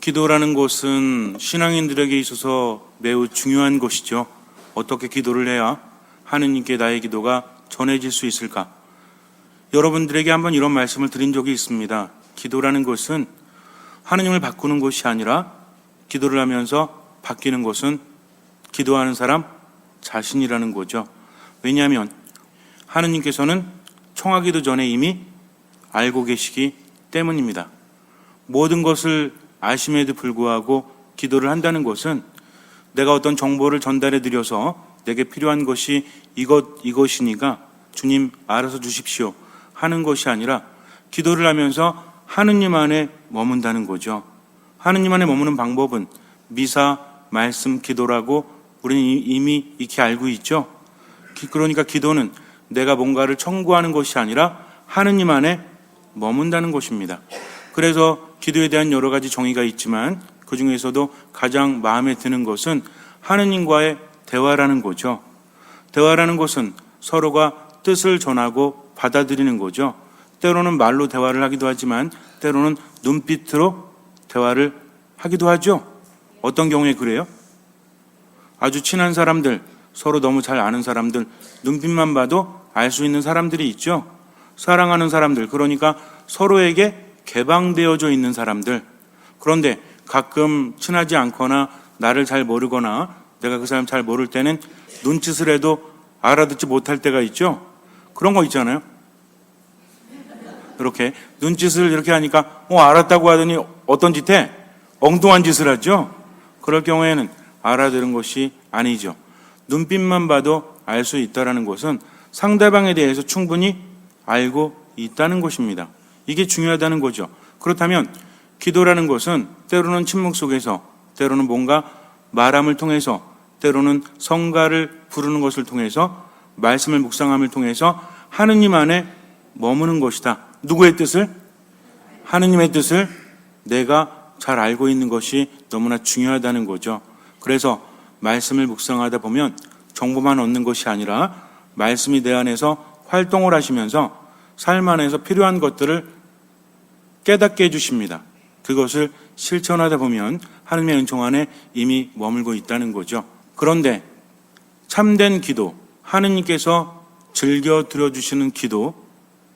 기도라는 것은 신앙인들에게 있어서 매우 중요한 것이죠. 어떻게 기도를 해야 하느님께 나의 기도가 전해질 수 있을까? 여러분들에게 한번 이런 말씀을 드린 적이 있습니다. 기도라는 것은 하느님을 바꾸는 것이 아니라 기도를 하면서 바뀌는 것은 기도하는 사람 자신이라는 거죠. 왜냐하면 하느님께서는 청하기도 전에 이미 알고 계시기 때문입니다. 모든 것을 아심에도 불구하고 기도를 한다는 것은 내가 어떤 정보를 전달해 드려서 내게 필요한 것이 이것이니까 주님 알아서 주십시오 하는 것이 아니라 기도를 하면서 하느님 안에 머문다는 거죠. 하느님 안에 머무는 방법은 미사, 말씀, 기도라고 우리는 이미 익히 알고 있죠. 그러니까 기도는 내가 뭔가를 청구하는 것이 아니라 하느님 안에 머문다는 것입니다. 그래서 기도에 대한 여러 가지 정의가 있지만 그 중에서도 가장 마음에 드는 것은 하느님과의 대화라는 거죠. 대화라는 것은 서로가 뜻을 전하고 받아들이는 거죠. 때로는 말로 대화를 하기도 하지만 때로는 눈빛으로 대화를 하기도 하죠. 어떤 경우에 그래요? 아주 친한 사람들, 서로 너무 잘 아는 사람들, 눈빛만 봐도 알 수 있는 사람들이 있죠. 사랑하는 사람들, 그러니까 서로에게 개방되어져 있는 사람들. 그런데 가끔 친하지 않거나 나를 잘 모르거나 내가 그 사람 잘 모를 때는 눈짓을 해도 알아듣지 못할 때가 있죠. 그런 거 있잖아요. 이렇게 눈짓을 이렇게 하니까 알았다고 하더니 어떤 짓 해? 엉뚱한 짓을 하죠. 그럴 경우에는 알아들은 것이 아니죠. 눈빛만 봐도 알 수 있다는 것은 상대방에 대해서 충분히 알고 있다는 것입니다. 이게 중요하다는 거죠. 그렇다면 기도라는 것은 때로는 침묵 속에서, 때로는 뭔가 말함을 통해서, 때로는 성가를 부르는 것을 통해서, 말씀을 묵상함을 통해서 하느님 안에 머무는 것이다. 누구의 뜻을? 하느님의 뜻을 내가 잘 알고 있는 것이 너무나 중요하다는 거죠. 그래서 말씀을 묵상하다 보면 정보만 얻는 것이 아니라 말씀이 내 안에서 활동을 하시면서 삶 안에서 필요한 것들을 깨닫게 해주십니다. 그것을 실천하다 보면 하느님의 은총 안에 이미 머물고 있다는 거죠. 그런데 참된 기도, 하느님께서 즐겨 드려주시는 기도,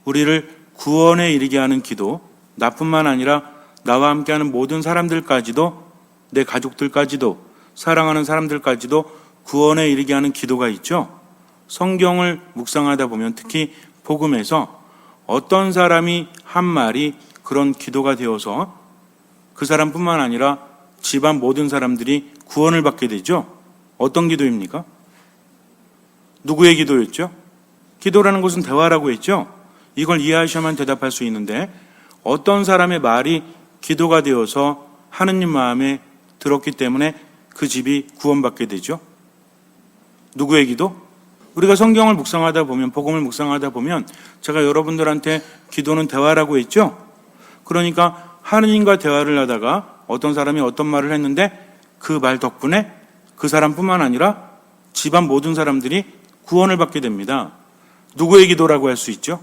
우리를 구원에 이르게 하는 기도, 나뿐만 아니라 나와 함께하는 모든 사람들까지도, 내 가족들까지도, 사랑하는 사람들까지도 구원에 이르게 하는 기도가 있죠. 성경을 묵상하다 보면 특히 복음에서 어떤 사람이 한 말이 그런 기도가 되어서 그 사람뿐만 아니라 집안 모든 사람들이 구원을 받게 되죠. 어떤 기도입니까? 누구의 기도였죠? 기도라는 것은 대화라고 했죠. 이걸 이해하셔야만 대답할 수 있는데 어떤 사람의 말이 기도가 되어서 하느님 마음에 들었기 때문에 그 집이 구원받게 되죠. 누구의 기도? 우리가 성경을 묵상하다 보면, 복음을 묵상하다 보면 제가 여러분들한테 기도는 대화라고 했죠. 그러니까 하느님과 대화를 하다가 어떤 사람이 어떤 말을 했는데 그 말 덕분에 그 사람뿐만 아니라 집안 모든 사람들이 구원을 받게 됩니다. 누구의 기도라고 할 수 있죠?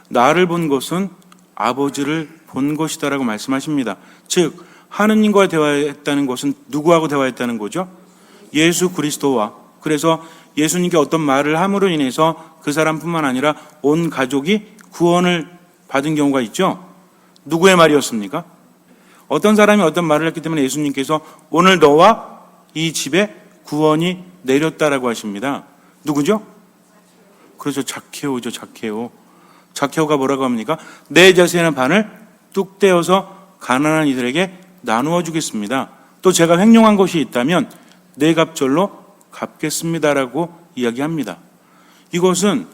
나를 본 것은 아버지를 본 것이다라고 말씀하십니다. 즉 하느님과 대화했다는 것은 누구하고 대화했다는 거죠? 예수 그리스도와. 그래서 예수님께 어떤 말을 함으로 인해서 그 사람뿐만 아니라 온 가족이 구원을 받은 경우가 있죠. 누구의 말이었습니까? 어떤 사람이 어떤 말을 했기 때문에 예수님께서 오늘 너와 이 집에 구원이 내렸다라고 하십니다. 누구죠? 그렇죠. 자케오죠. 자케오. 자케오가 뭐라고 합니까? 내 자세한 반을 뚝 떼어서 가난한 이들에게 나누어 주겠습니다. 또 제가 횡령한 것이 있다면 내 갑절로 갚겠습니다라고 이야기합니다. 이것은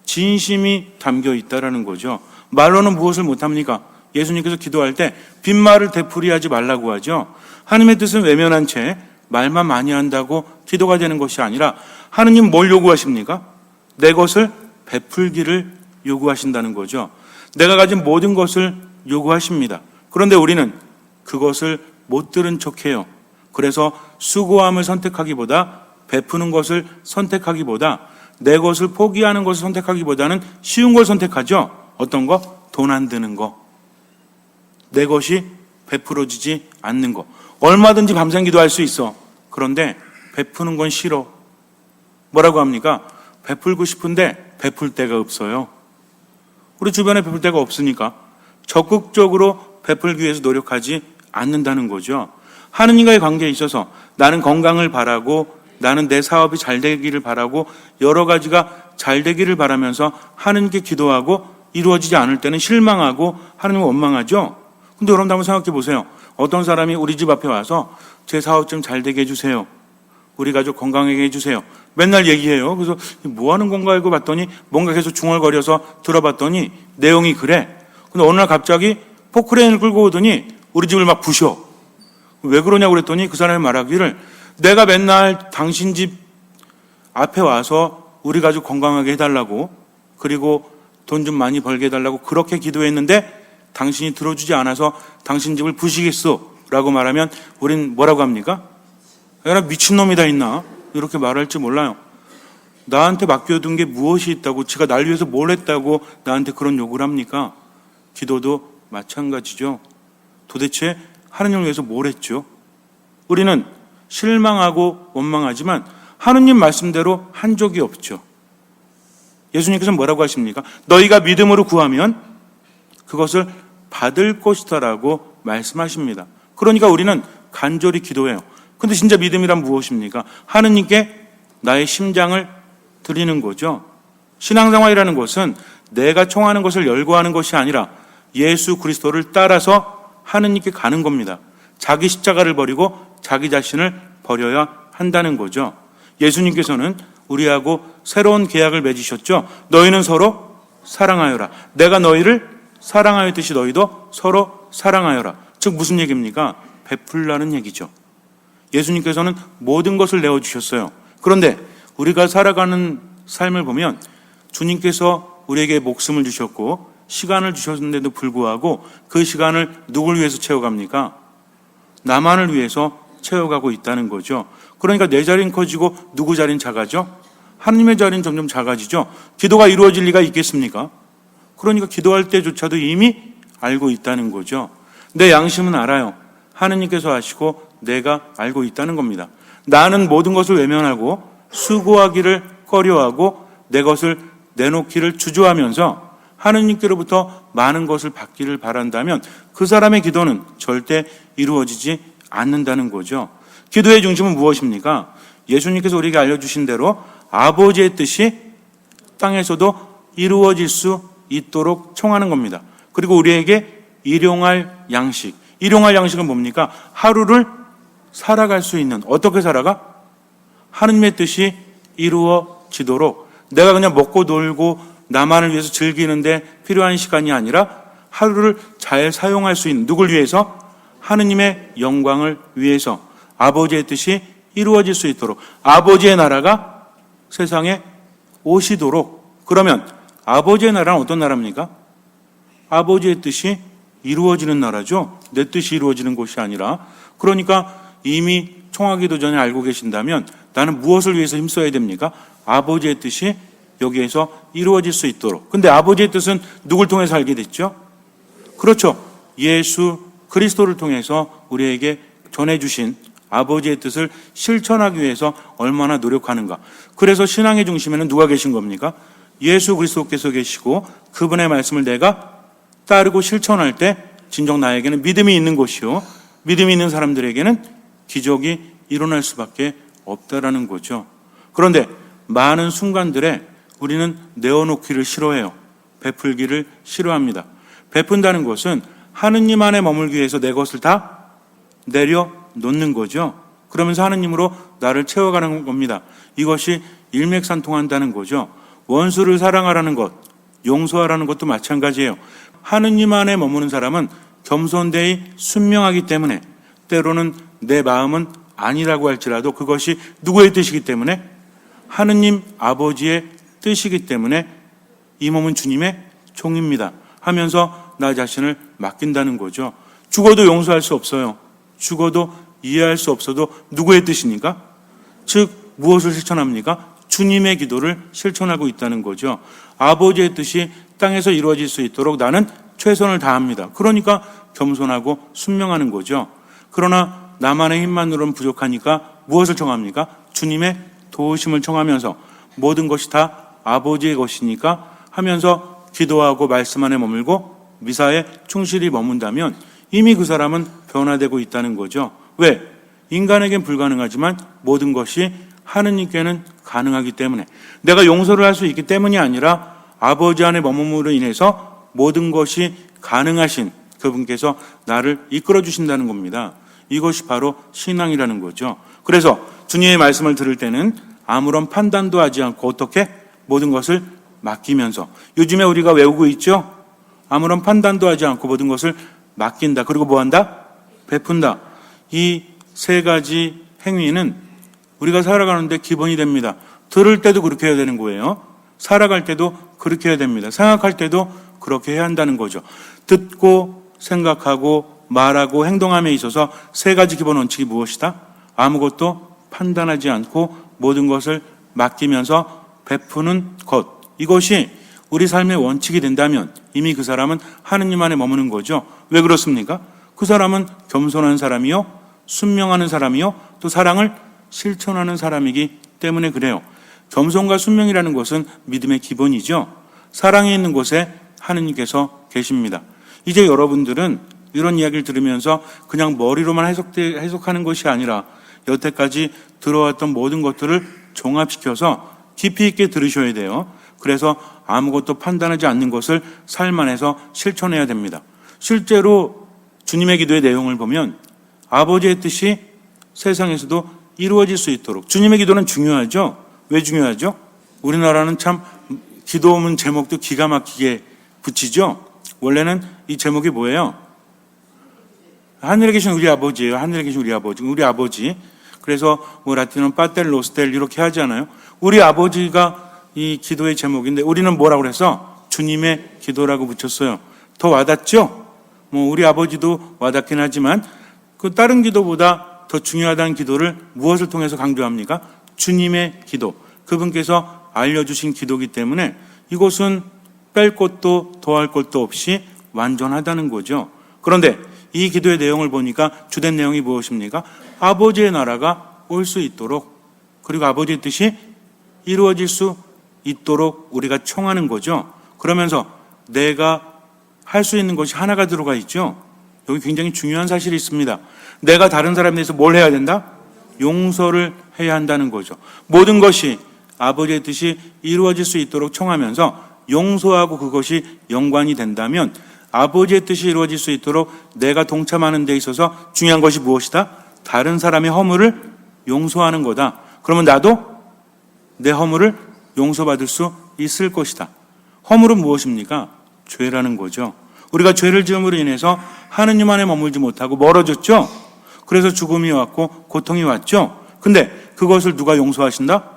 진심이 담겨 있다라는 거죠. 말로는 무엇을 못합니까? 예수님께서 기도할 때 빈말을 되풀이하지 말라고 하죠. 하나님의 뜻은 외면한 채 말만 많이 한다고 기도가 되는 것이 아니라 하느님 뭘 요구하십니까? 내 것을 베풀기를 요구하신다는 거죠. 내가 가진 모든 것을 요구하십니다. 그런데 우리는 그것을 못 들은 척해요. 그래서 수고함을 선택하기보다 베푸는 것을 선택하기보다 내 것을 포기하는 것을 선택하기보다는 쉬운 걸 선택하죠. 어떤 거? 돈 안 드는 거. 내 것이 베풀어지지 않는 거. 얼마든지 밤샘 기도할 수 있어. 그런데 베푸는 건 싫어. 뭐라고 합니까? 베풀고 싶은데 베풀 데가 없어요. 우리 주변에 베풀 데가 없으니까 적극적으로 베풀기 위해서 노력하지 않는다는 거죠. 하느님과의 관계에 있어서 나는 건강을 바라고, 나는 내 사업이 잘 되기를 바라고, 여러 가지가 잘 되기를 바라면서 하느님께 기도하고 이루어지지 않을 때는 실망하고 하느님을 원망하죠. 근데 여러분 한번 생각해 보세요. 어떤 사람이 우리 집 앞에 와서 제 사업 좀 잘 되게 해주세요. 우리 가족 건강하게 해주세요. 맨날 얘기해요. 그래서 뭐 하는 건가 하고 봤더니 뭔가 계속 중얼거려서 들어봤더니 내용이 그래. 근데 어느 날 갑자기 포크레인을 끌고 오더니 우리 집을 막 부셔. 왜 그러냐고 그랬더니 그 사람이 말하기를 내가 맨날 당신 집 앞에 와서 우리 가족 건강하게 해달라고, 그리고 돈 좀 많이 벌게 해달라고 그렇게 기도했는데 당신이 들어주지 않아서 당신 집을 부시겠소 라고 말하면 우린 뭐라고 합니까? 야, 미친놈이 다 있나? 이렇게 말할지 몰라요. 나한테 맡겨둔 게 무엇이 있다고, 지가 날 위해서 뭘 했다고 나한테 그런 요구를 합니까? 기도도 마찬가지죠. 도대체 하느님을 위해서 뭘 했죠? 우리는 실망하고 원망하지만 하느님 말씀대로 한 적이 없죠. 예수님께서 뭐라고 하십니까? 너희가 믿음으로 구하면 그것을 받을 것이다라고 말씀하십니다. 그러니까 우리는 간절히 기도해요. 근데 진짜 믿음이란 무엇입니까? 하느님께 나의 심장을 드리는 거죠. 신앙생활이라는 것은 내가 청하는 것을 열거하는 것이 아니라 예수 그리스도를 따라서 하느님께 가는 겁니다. 자기 십자가를 버리고 자기 자신을 버려야 한다는 거죠. 예수님께서는 우리하고 새로운 계약을 맺으셨죠. 너희는 서로 사랑하여라. 내가 너희를 사랑하였듯이 너희도 서로 사랑하여라. 즉 무슨 얘기입니까? 베풀라는 얘기죠. 예수님께서는 모든 것을 내어주셨어요. 그런데 우리가 살아가는 삶을 보면 주님께서 우리에게 목숨을 주셨고 시간을 주셨는데도 불구하고 그 시간을 누굴 위해서 채워갑니까? 나만을 위해서 채워가고 있다는 거죠. 그러니까 내 자리는 커지고 누구 자리는 작아져? 하느님의 자리는 점점 작아지죠. 기도가 이루어질 리가 있겠습니까? 그러니까 기도할 때조차도 이미 알고 있다는 거죠. 내 양심은 알아요. 하느님께서 아시고 내가 알고 있다는 겁니다. 나는 모든 것을 외면하고 수고하기를 꺼려하고 내 것을 내놓기를 주저하면서 하느님께로부터 많은 것을 받기를 바란다면 그 사람의 기도는 절대 이루어지지 않는다는 거죠. 기도의 중심은 무엇입니까? 예수님께서 우리에게 알려주신 대로 아버지의 뜻이 땅에서도 이루어질 수 있도록 청하는 겁니다. 그리고 우리에게 일용할 양식. 일용할 양식은 뭡니까? 하루를 살아갈 수 있는, 어떻게 살아가? 하느님의 뜻이 이루어지도록 내가 그냥 먹고 놀고 나만을 위해서 즐기는데 필요한 시간이 아니라 하루를 잘 사용할 수 있는, 누굴 위해서? 하느님의 영광을 위해서 아버지의 뜻이 이루어질 수 있도록 아버지의 나라가 세상에 오시도록. 그러면 아버지의 나라는 어떤 나라입니까? 아버지의 뜻이 이루어지는 나라죠. 내 뜻이 이루어지는 곳이 아니라. 그러니까 이미 청하기도 전에 알고 계신다면 나는 무엇을 위해서 힘써야 됩니까? 아버지의 뜻이 여기에서 이루어질 수 있도록. 근데 아버지의 뜻은 누굴 통해서 알게 됐죠? 그렇죠. 예수 그리스도를 통해서 우리에게 전해주신 아버지의 뜻을 실천하기 위해서 얼마나 노력하는가. 그래서 신앙의 중심에는 누가 계신 겁니까? 예수 그리스도께서 계시고 그분의 말씀을 내가 따르고 실천할 때 진정 나에게는 믿음이 있는 것이요, 믿음이 있는 사람들에게는 기적이 일어날 수밖에 없다라는 거죠. 그런데 많은 순간들에 우리는 내어놓기를 싫어해요. 베풀기를 싫어합니다. 베푼다는 것은 하느님 안에 머물기 위해서 내 것을 다 내려놓는 거죠. 그러면서 하느님으로 나를 채워가는 겁니다. 이것이 일맥상통한다는 거죠. 원수를 사랑하라는 것, 용서하라는 것도 마찬가지예요. 하느님 안에 머무는 사람은 겸손되이 순명하기 때문에 때로는 내 마음은 아니라고 할지라도 그것이 누구의 뜻이기 때문에? 하느님 아버지의 뜻이기 때문에 이 몸은 주님의 종입니다 하면서 나 자신을 맡긴다는 거죠. 죽어도 용서할 수 없어요. 죽어도 이해할 수 없어도 누구의 뜻입니까? 즉 무엇을 실천합니까? 주님의 기도를 실천하고 있다는 거죠. 아버지의 뜻이 땅에서 이루어질 수 있도록 나는 최선을 다합니다. 그러니까 겸손하고 순명하는 거죠. 그러나 나만의 힘만으로는 부족하니까 무엇을 청합니까? 주님의 도우심을 청하면서 모든 것이 다 아버지의 것이니까 하면서 기도하고 말씀 안에 머물고 미사에 충실히 머문다면 이미 그 사람은 변화되고 있다는 거죠. 왜? 인간에겐 불가능하지만 모든 것이 하느님께는 가능하기 때문에, 내가 용서를 할 수 있기 때문이 아니라 아버지 안에 머물므로 인해서 모든 것이 가능하신 그분께서 나를 이끌어 주신다는 겁니다. 이것이 바로 신앙이라는 거죠. 그래서 주님의 말씀을 들을 때는 아무런 판단도 하지 않고 어떻게 모든 것을 맡기면서, 요즘에 우리가 외우고 있죠? 아무런 판단도 하지 않고 모든 것을 맡긴다. 그리고 뭐 한다? 베푼다. 이 세 가지 행위는 우리가 살아가는데 기본이 됩니다. 들을 때도 그렇게 해야 되는 거예요. 살아갈 때도 그렇게 해야 됩니다. 생각할 때도 그렇게 해야 한다는 거죠. 듣고 생각하고 말하고 행동함에 있어서 세 가지 기본 원칙이 무엇이다? 아무것도 판단하지 않고 모든 것을 맡기면서 베푸는 것. 이것이 우리 삶의 원칙이 된다면 이미 그 사람은 하느님 안에 머무는 거죠. 왜 그렇습니까? 그 사람은 겸손한 사람이요, 순명하는 사람이요, 또 사랑을 실천하는 사람이기 때문에 그래요. 겸손과 순명이라는 것은 믿음의 기본이죠. 사랑이 있는 곳에 하느님께서 계십니다. 이제 여러분들은 이런 이야기를 들으면서 그냥 머리로만 해석하는 것이 아니라 여태까지 들어왔던 모든 것들을 종합시켜서 깊이 있게 들으셔야 돼요. 그래서 아무것도 판단하지 않는 것을 삶 안에서 실천해야 됩니다. 실제로 주님의 기도의 내용을 보면 아버지의 뜻이 세상에서도 이루어질 수 있도록, 주님의 기도는 중요하죠. 왜 중요하죠? 우리나라는 참 기도문 제목도 기가 막히게 붙이죠. 원래는 이 제목이 뭐예요? 하늘에 계신 우리 아버지예요. 하늘에 계신 우리 아버지. 우리 아버지. 그래서 뭐 라틴어는 빠텔 로스텔 이렇게 하잖아요. 우리 아버지가 이 기도의 제목인데 우리는 뭐라고 그래서 주님의 기도라고 붙였어요. 더 와닿죠? 뭐 우리 아버지도 와닿긴 하지만 그 다른 기도보다 더 중요하다는 기도를 무엇을 통해서 강조합니까? 주님의 기도. 그분께서 알려주신 기도이기 때문에 이것은 뺄 것도 더할 것도 없이 완전하다는 거죠. 그런데 이 기도의 내용을 보니까 주된 내용이 무엇입니까? 아버지의 나라가 올 수 있도록, 그리고 아버지의 뜻이 이루어질 수 있도록 우리가 청하는 거죠. 그러면서 내가 할 수 있는 것이 하나가 들어가 있죠. 여기 굉장히 중요한 사실이 있습니다. 내가 다른 사람에 대해서 뭘 해야 된다? 용서를 해야 한다는 거죠. 모든 것이 아버지의 뜻이 이루어질 수 있도록 청하면서 용서하고 그것이 연관이 된다면 아버지의 뜻이 이루어질 수 있도록 내가 동참하는 데 있어서 중요한 것이 무엇이다? 다른 사람의 허물을 용서하는 거다. 그러면 나도 내 허물을 용서받을 수 있을 것이다. 허물은 무엇입니까? 죄라는 거죠. 우리가 죄를 지음으로 인해서 하느님 안에 머물지 못하고 멀어졌죠. 그래서 죽음이 왔고 고통이 왔죠. 근데 그것을 누가 용서하신다?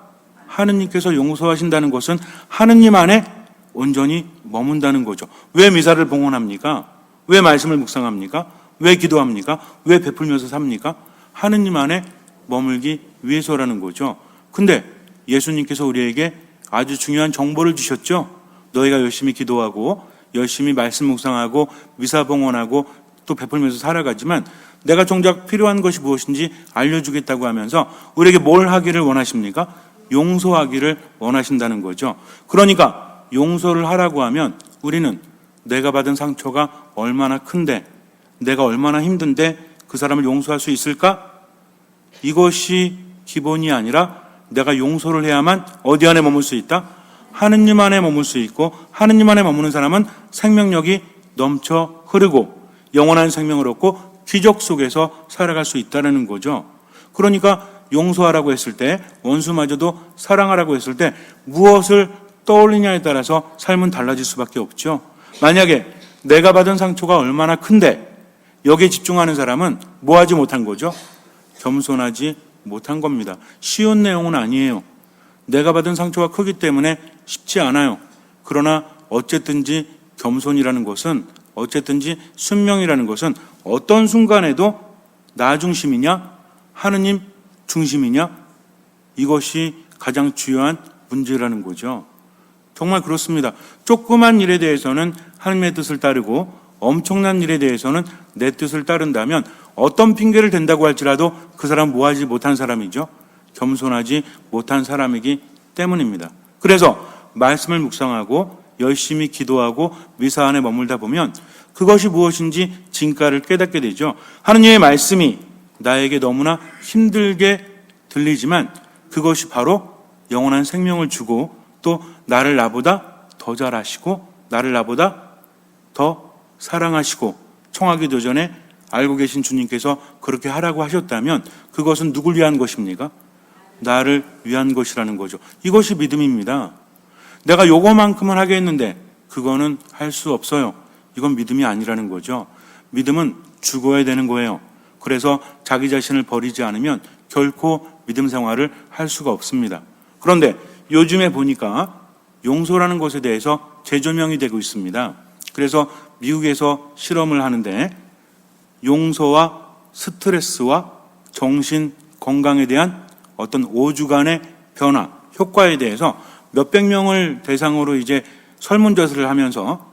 하느님께서 용서하신다는 것은 하느님 안에 온전히 머문다는 거죠. 왜 미사를 봉헌합니까? 왜 말씀을 묵상합니까? 왜 기도합니까? 왜 베풀면서 삽니까? 하느님 안에 머물기 위해서라는 거죠. 근데 예수님께서 우리에게 아주 중요한 정보를 주셨죠. 너희가 열심히 기도하고 열심히 말씀 묵상하고 미사 봉헌하고 또 베풀면서 살아가지만 내가 정작 필요한 것이 무엇인지 알려주겠다고 하면서 우리에게 뭘 하기를 원하십니까? 용서하기를 원하신다는 거죠. 그러니까 용서를 하라고 하면 우리는 내가 받은 상처가 얼마나 큰데, 내가 얼마나 힘든데 그 사람을 용서할 수 있을까? 이것이 기본이 아니라 내가 용서를 해야만 어디 안에 머물 수 있다? 하느님 안에 머물 수 있고, 하느님 안에 머무는 사람은 생명력이 넘쳐 흐르고 영원한 생명을 얻고 기적 속에서 살아갈 수 있다는 거죠. 그러니까 용서하라고 했을 때, 원수마저도 사랑하라고 했을 때 무엇을 떠올리냐에 따라서 삶은 달라질 수밖에 없죠. 만약에 내가 받은 상처가 얼마나 큰데 여기에 집중하는 사람은 뭐 하지 못한 거죠? 겸손하지 못한 겁니다. 쉬운 내용은 아니에요. 내가 받은 상처가 크기 때문에 쉽지 않아요. 그러나 어쨌든지 겸손이라는 것은, 어쨌든지 순명이라는 것은 어떤 순간에도 나 중심이냐 하느님 중심이냐, 이것이 가장 중요한 문제라는 거죠. 정말 그렇습니다. 조그만 일에 대해서는 하느님의 뜻을 따르고 엄청난 일에 대해서는 내 뜻을 따른다면 어떤 핑계를 댄다고 할지라도 그 사람 모하지 못한 사람이죠. 겸손하지 못한 사람이기 때문입니다. 그래서 말씀을 묵상하고 열심히 기도하고 미사 안에 머물다 보면 그것이 무엇인지 진가를 깨닫게 되죠. 하느님의 말씀이 나에게 너무나 힘들게 들리지만 그것이 바로 영원한 생명을 주고 또 나를 나보다 더 잘하시고 나를 나보다 더 사랑하시고 청하기도 전에 알고 계신 주님께서 그렇게 하라고 하셨다면 그것은 누굴 위한 것입니까? 나를 위한 것이라는 거죠. 이것이 믿음입니다. 내가 요거만큼은 하겠는데 그거는 할 수 없어요. 이건 믿음이 아니라는 거죠. 믿음은 죽어야 되는 거예요. 그래서 자기 자신을 버리지 않으면 결코 믿음 생활을 할 수가 없습니다. 그런데 요즘에 보니까 용서라는 것에 대해서 재조명이 되고 있습니다. 그래서 미국에서 실험을 하는데 용서와 스트레스와 정신 건강에 대한 어떤 5주간의 변화, 효과에 대해서 몇백 명을 대상으로 이제 설문조사를 하면서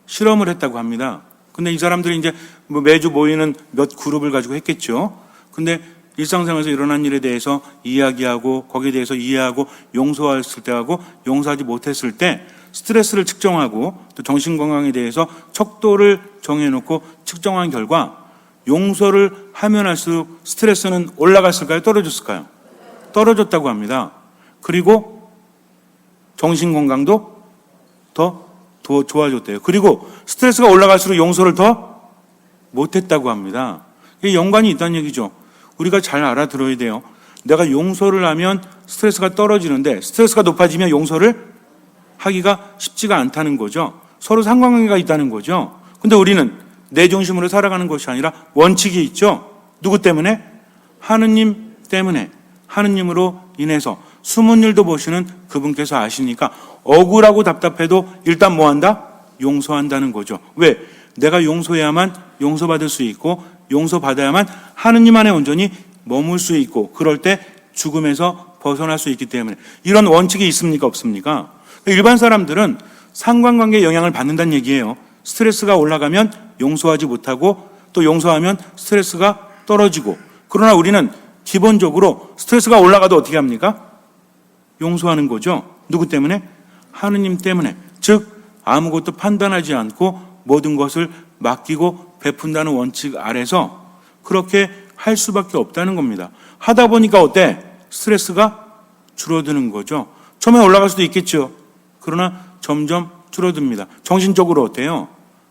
실험을 했다고 합니다. 근데 이 사람들이 이제 매주 모이는 몇 그룹을 가지고 했겠죠. 근데 일상생활에서 일어난 일에 대해서 이야기하고 거기에 대해서 이해하고 용서했을 때하고 용서하지 못했을 때 스트레스를 측정하고 또 정신건강에 대해서 척도를 정해놓고 측정한 결과 용서를 하면 할수록 스트레스는 올라갔을까요? 떨어졌을까요? 떨어졌다고 합니다. 그리고 정신건강도 더 좋아졌대요. 그리고 스트레스가 올라갈수록 용서를 더 못했다고 합니다. 이게 연관이 있다는 얘기죠. 우리가 잘 알아들어야 돼요. 내가 용서를 하면 스트레스가 떨어지는데 스트레스가 높아지면 용서를 하기가 쉽지가 않다는 거죠. 서로 상관관계가 있다는 거죠. 근데 우리는 내 중심으로 살아가는 것이 아니라 원칙이 있죠. 누구 때문에? 하느님 때문에. 하느님으로 인해서 숨은 일도 보시는 그분께서 아시니까 억울하고 답답해도 일단 뭐 한다? 용서한다는 거죠. 왜? 내가 용서해야만 용서받을 수 있고 용서받아야만 하느님 안에 온전히 머물 수 있고 그럴 때 죽음에서 벗어날 수 있기 때문에 이런 원칙이 있습니까? 없습니까? 일반 사람들은 상관관계에 영향을 받는다는 얘기예요. 스트레스가 올라가면 용서하지 못하고 또 용서하면 스트레스가 떨어지고 그러나 우리는 기본적으로 스트레스가 올라가도 어떻게 합니까? 용서하는 거죠. 누구 때문에? 하느님 때문에. 즉 아무것도 판단하지 않고 모든 것을 맡기고 베푼다는 원칙 아래서 그렇게 할 수밖에 없다는 겁니다. 하다 보니까 어때? 스트레스가 줄어드는 거죠. 처음에 올라갈 수도 있겠죠. 그러나 점점 줄어듭니다. 정신적으로 어때요?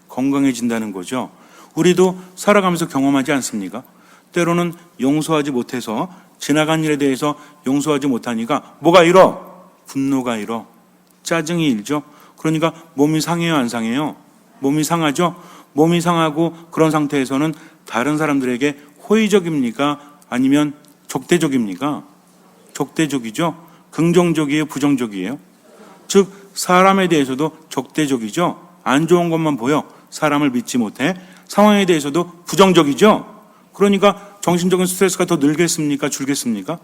건강해진다는 거죠. 우리도 살아가면서 경험하지 않습니까? 때로는 용서하지 못해서 지나간 일에 대해서 용서하지 못하니까 뭐가 일어? 분노가 일어. 짜증이 일죠. 그러니까 몸이 상해요, 안 상해요? 몸이 상하죠. 몸이 상하고 그런 상태에서는 다른 사람들에게 호의적입니까? 아니면 적대적입니까? 적대적이죠. 긍정적이에요, 부정적이에요? 즉 사람에 대해서도 적대적이죠. 안 좋은 것만 보여. 사람을 믿지 못해. 상황에 대해서도 부정적이죠. 그러니까 정신적인 스트레스가 더 늘겠습니까? 줄겠습니까?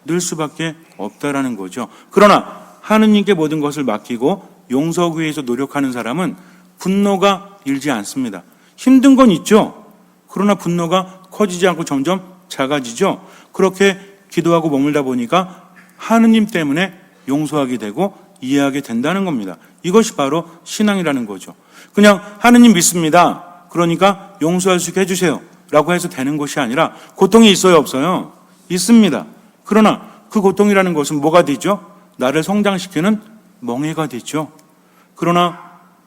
늘 수밖에 없다라는 거죠. 그러나 하느님께 모든 것을 맡기고 용서하기 위해서 노력하는 사람은 분노가 일지 않습니다. 힘든 건 있죠. 그러나 분노가 커지지 않고 점점 작아지죠. 그렇게 기도하고 머물다 보니까 하느님 때문에 용서하게 되고 이해하게 된다는 겁니다. 이것이 바로 신앙이라는 거죠. 그냥 하느님 믿습니다. 그러니까 용서할 수 있게 해주세요. 라고 해서 되는 것이 아니라 고통이 있어요, 없어요? 있습니다. 그러나 그 고통이라는 것은 뭐가 되죠? 나를 성장시키는 멍해가 되죠. 그러나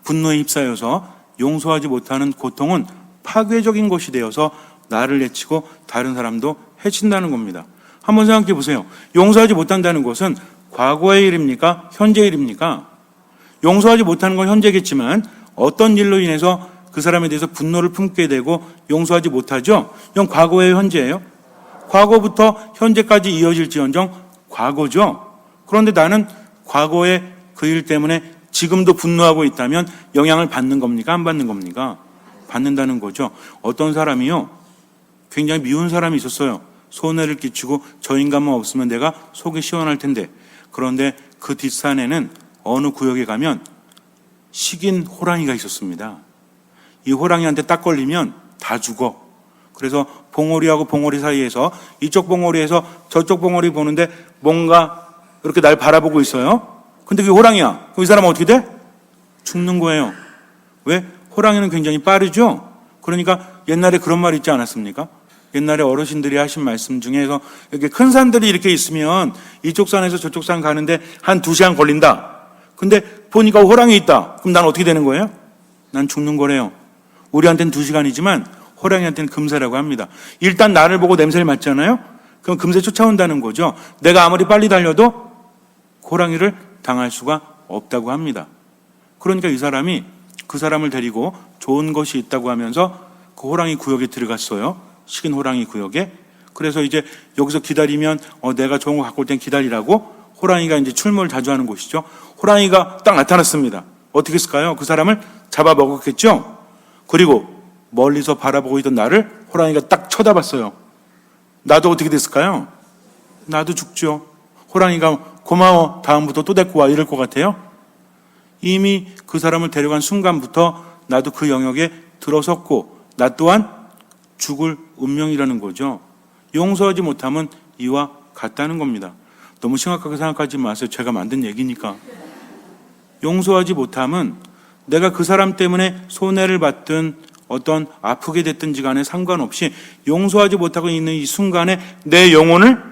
분노에 휩싸여서 용서하지 못하는 고통은 파괴적인 것이 되어서 나를 해치고 다른 사람도 해친다는 겁니다. 한번 생각해 보세요. 용서하지 못한다는 것은 과거의 일입니까? 현재의 일입니까? 용서하지 못하는 건 현재겠지만 어떤 일로 인해서 그 사람에 대해서 분노를 품게 되고 용서하지 못하죠? 이건 과거예요, 현재예요? 과거부터 현재까지 이어질지언정 과거죠. 그런데 나는 과거의 그 일 때문에 지금도 분노하고 있다면 영향을 받는 겁니까? 안 받는 겁니까? 받는다는 거죠. 어떤 사람이요, 굉장히 미운 사람이 있었어요. 손해를 끼치고 저 인간만 없으면 내가 속이 시원할 텐데, 그런데 그 뒷산에는 어느 구역에 가면 식인 호랑이가 있었습니다. 이 호랑이한테 딱 걸리면 다 죽어. 그래서 봉오리하고 봉오리 사이에서 이쪽 봉오리에서 저쪽 봉오리 보는데 뭔가 이렇게 날 바라보고 있어요. 근데 그게 호랑이야. 그럼 이 사람은 어떻게 돼? 죽는 거예요. 왜? 호랑이는 굉장히 빠르죠? 그러니까 옛날에 그런 말 있지 않았습니까? 옛날에 어르신들이 하신 말씀 중에서 이렇게 큰 산들이 이렇게 있으면 이쪽 산에서 저쪽 산 가는데 한 2시간 걸린다. 근데 보니까 호랑이 있다. 그럼 난 어떻게 되는 거예요? 난 죽는 거래요. 우리한테는 2시간이지만 호랑이한테는 금세라고 합니다. 일단 나를 보고 냄새를 맡잖아요? 그럼 금세 쫓아온다는 거죠. 내가 아무리 빨리 달려도 호랑이를 당할 수가 없다고 합니다. 그러니까 이 사람이 그 사람을 데리고 좋은 것이 있다고 하면서 그 호랑이 구역에 들어갔어요. 식인 호랑이 구역에. 그래서 이제 여기서 기다리면 내가 좋은 거 갖고 올 땐 기다리라고 호랑이가 이제 출몰 자주 하는 곳이죠. 호랑이가 딱 나타났습니다. 어떻게 했을까요? 그 사람을 잡아먹었겠죠? 그리고 멀리서 바라보고 있던 나를 호랑이가 딱 쳐다봤어요. 나도 어떻게 됐을까요? 나도 죽죠. 호랑이가 고마워, 다음부터 또 데리고 와, 이럴 것 같아요? 이미 그 사람을 데려간 순간부터 나도 그 영역에 들어섰고 나 또한 죽을 운명이라는 거죠. 용서하지 못하면 이와 같다는 겁니다. 너무 심각하게 생각하지 마세요. 제가 만든 얘기니까. 용서하지 못하면 내가 그 사람 때문에 손해를 받든 어떤 아프게 됐든지 간에 상관없이 용서하지 못하고 있는 이 순간에 내 영혼을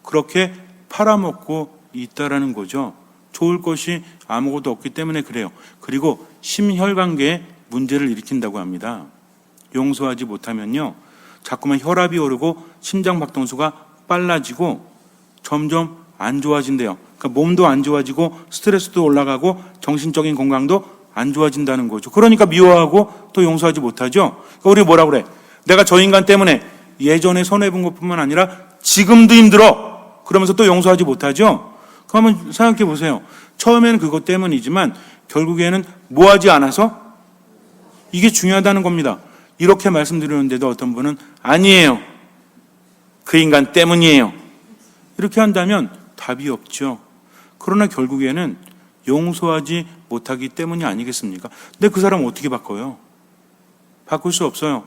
그렇게 팔아먹고 있다라는 거죠. 좋을 것이 아무것도 없기 때문에 그래요. 그리고 심혈관계에 문제를 일으킨다고 합니다. 용서하지 못하면요, 자꾸만 혈압이 오르고 심장박동수가 빨라지고 점점 안 좋아진대요. 그러니까 몸도 안 좋아지고 스트레스도 올라가고 정신적인 건강도 안 좋아진다는 거죠. 그러니까 미워하고 또 용서하지 못하죠. 그러니까 우리 뭐라 그래? 내가 저 인간 때문에 예전에 손해본 것뿐만 아니라 지금도 힘들어. 그러면서 또 용서하지 못하죠. 그럼 한번 생각해 보세요. 처음에는 그것 때문이지만 결국에는 뭐하지 않아서 이게 중요하다는 겁니다. 이렇게 말씀드렸는데도 어떤 분은 아니에요. 그 인간 때문이에요. 이렇게 한다면 답이 없죠. 그러나 결국에는 용서하지 못하기 때문이 아니겠습니까? 근데 그 사람 어떻게 바꿔요? 바꿀 수 없어요.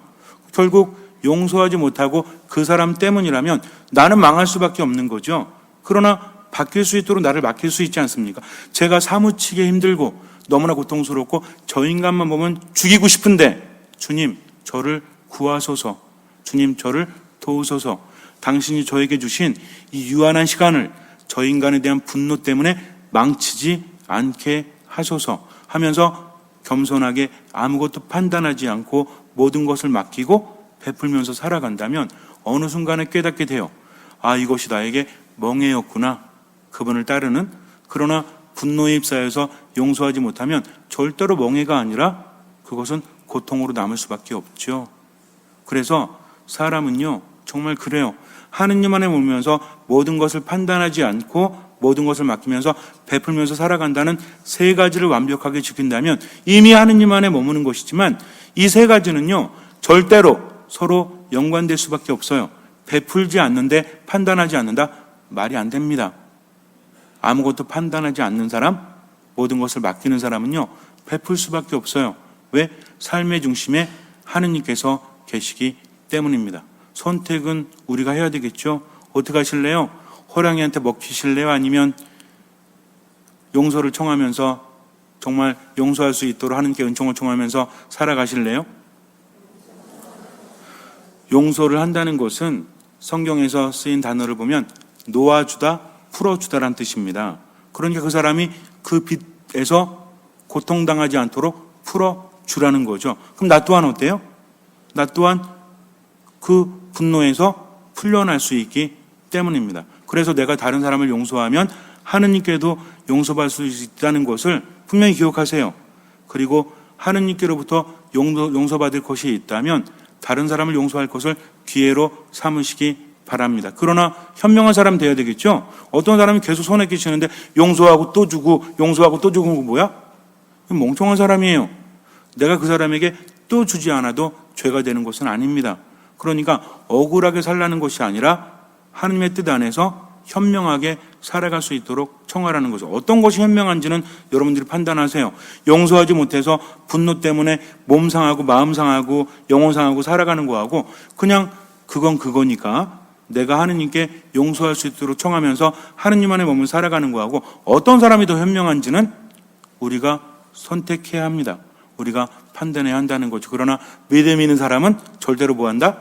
결국 용서하지 못하고 그 사람 때문이라면 나는 망할 수밖에 없는 거죠. 그러나 바뀔 수 있도록 나를 맡길 수 있지 않습니까? 제가 사무치게 힘들고 너무나 고통스럽고 저 인간만 보면 죽이고 싶은데 주님 저를 구하소서, 주님 저를 도우소서, 당신이 저에게 주신 이 유한한 시간을 저 인간에 대한 분노 때문에 망치지 않게 하소서 하면서 겸손하게 아무것도 판단하지 않고 모든 것을 맡기고 베풀면서 살아간다면 어느 순간에 깨닫게 돼요. 아, 이것이 나에게 멍해였구나. 그분을 따르는. 그러나 분노에 휩싸여서 용서하지 못하면 절대로 멍해가 아니라 그것은 고통으로 남을 수밖에 없죠. 그래서 사람은요 정말 그래요. 하느님 안에 머물면서 모든 것을 판단하지 않고 모든 것을 맡기면서 베풀면서 살아간다는 세 가지를 완벽하게 지킨다면 이미 하느님 안에 머무는 것이지만 이 세 가지는요 절대로 서로 연관될 수밖에 없어요. 베풀지 않는데 판단하지 않는다? 말이 안 됩니다. 아무것도 판단하지 않는 사람, 모든 것을 맡기는 사람은요 베풀 수밖에 없어요. 왜? 삶의 중심에 하느님께서 계시기 때문입니다. 선택은 우리가 해야 되겠죠. 어떻게 하실래요? 호랑이한테 먹히실래요? 아니면 용서를 청하면서 정말 용서할 수 있도록 하느님께 은총을 청하면서 살아가실래요? 용서를 한다는 것은 성경에서 쓰인 단어를 보면 놓아주다, 풀어주다라는 뜻입니다. 그러니까 그 사람이 그 빚에서 고통당하지 않도록 풀어주라는 거죠. 그럼 나 또한 어때요? 나 또한 그 분노에서 풀려날 수 있기 때문입니다. 그래서 내가 다른 사람을 용서하면 하느님께도 용서받을 수 있다는 것을 분명히 기억하세요. 그리고 하느님께로부터 용서받을 것이 있다면 다른 사람을 용서할 것을 기회로 삼으시기 바랍니다. 그러나 현명한 사람 돼야 되겠죠. 어떤 사람이 계속 손에 끼치는데 용서하고 또 주고 용서하고 또 주고 뭐야? 멍청한 사람이에요. 내가 그 사람에게 또 주지 않아도 죄가 되는 것은 아닙니다. 그러니까 억울하게 살라는 것이 아니라 하느님의 뜻 안에서 현명하게 살아갈 수 있도록 청하라는 거죠. 어떤 것이 현명한지는 여러분들이 판단하세요. 용서하지 못해서 분노 때문에 몸 상하고 마음 상하고 영혼 상하고 살아가는 거하고 그냥 그건 그거니까 내가 하느님께 용서할 수 있도록 청하면서 하느님 안에 머물며 살아가는 거하고 어떤 사람이 더 현명한지는 우리가 선택해야 합니다. 우리가 판단해야 한다는 거죠. 그러나 믿음 있는 사람은 절대로 뭐한다?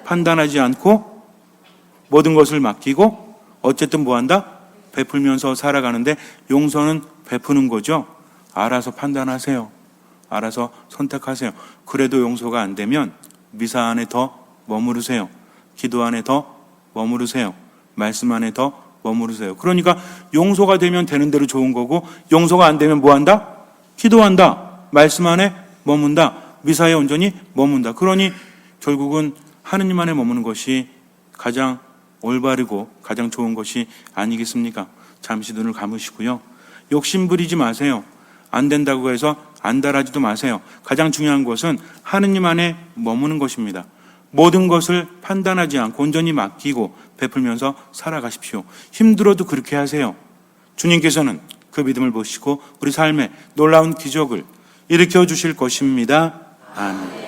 판단하지 않고 모든 것을 맡기고 어쨌든 뭐한다? 베풀면서 살아가는데 용서는 베푸는 거죠. 알아서 판단하세요. 알아서 선택하세요. 그래도 용서가 안 되면 미사 안에 더 머무르세요. 기도 안에 더 머무르세요. 말씀 안에 더 머무르세요. 그러니까 용서가 되면 되는 대로 좋은 거고 용서가 안 되면 뭐한다? 기도한다. 말씀 안에 머문다. 미사에 온전히 머문다. 그러니 결국은 하느님 안에 머무는 것이 가장 올바르고 가장 좋은 것이 아니겠습니까? 잠시 눈을 감으시고요. 욕심 부리지 마세요. 안 된다고 해서 안달하지도 마세요. 가장 중요한 것은 하느님 안에 머무는 것입니다. 모든 것을 판단하지 않고 온전히 맡기고 베풀면서 살아가십시오. 힘들어도 그렇게 하세요. 주님께서는 그 믿음을 보시고 우리 삶에 놀라운 기적을 일으켜 주실 것입니다. 아멘.